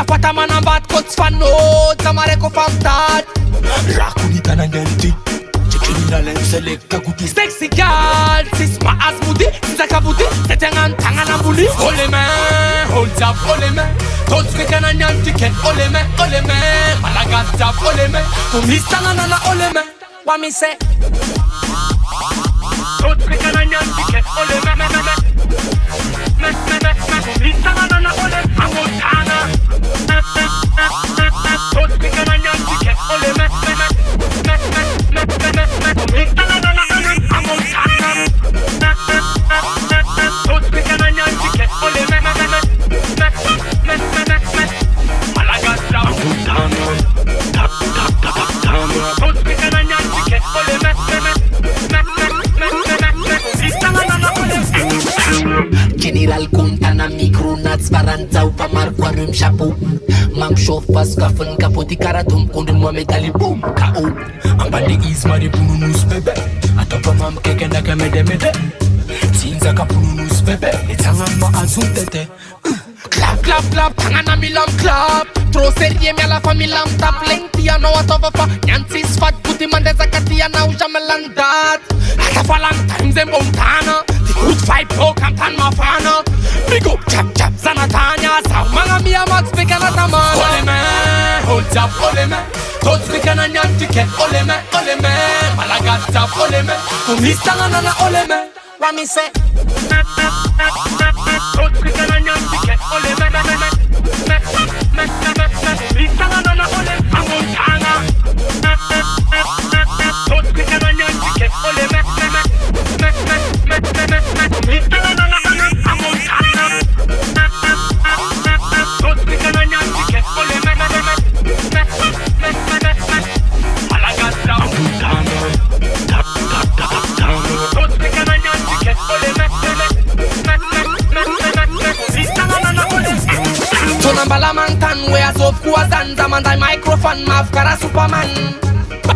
Tapata manambat kot sfanot Zamareko famtat Rakunita nangelti Criminal and selecta kuti Sexy girl, sis ma asmudi Zakabuti, setengan tangan ambuli Ole me, hold up, ole me Don't speak an anyan ticket, ole me Malagat up, ole me Umistanganana, ole me What me say? Don't speak an anyan ticket, ole me Umistanganana, ole me Amotana Don't speak an anyan ticket, ole me General Kuntana Mikronats Barantau Pamarquarum Chapeau Mam Shof Pascafan Capoti Karatum Kundun Mohamed Ali Boom Kao Ambandi Ismari Pununus Bebe Atopa Mam Kekenaka Medemede Tinza Kapununus Bebe Etangama Azuntete Clap, clap, clap, tangana milam clap Tro serie mia la familam tap Lentia no atova fa Nyansis fat puti mandeza katia na ujamelandat Ata for long time ze montana The good fight pro kamtan mafana Big up chap chap zanatanya Sa mga mia max pekana tamana Ole me, hold up ole me Tot pekana nyan ticket ole me Malagat tap ole me Umistangana na ole me What me say? Tot pekana nyan ticket ole me Umistangana na ole Amontana Tot pekana nyan ticket ole me Umistangana na ole Amontana Tot pekana nyan ticket ole me Malagat tap Amontana Tot pekana nyan ticket ole me Tonambala mantan wea sof kuazanza mandai microphone mafkara superman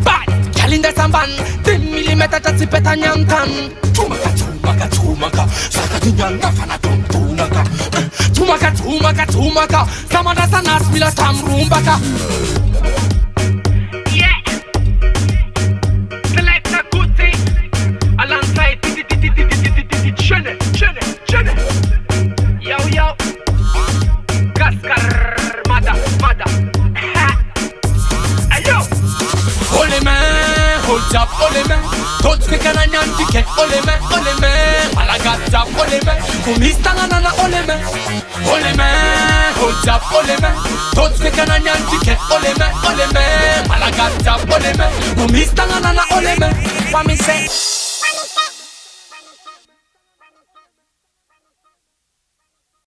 Bye Kalinda samban 10mm tatsipeta nyantan Tumaka Sakati nyanga fana tumtunaka Tumaka Samanda sanas mila tamrumbaka Yeah Select a good thing Alongside Chene Yo Gaskar Mada Ayo Ole me Hold up ole me Tot pekana nyan ticket ole me Malagat up ole me Umistangana ole me Hold up ole me Tot pekana nyan ticket ole me Malagat up ole me Umistangana ole me What me say?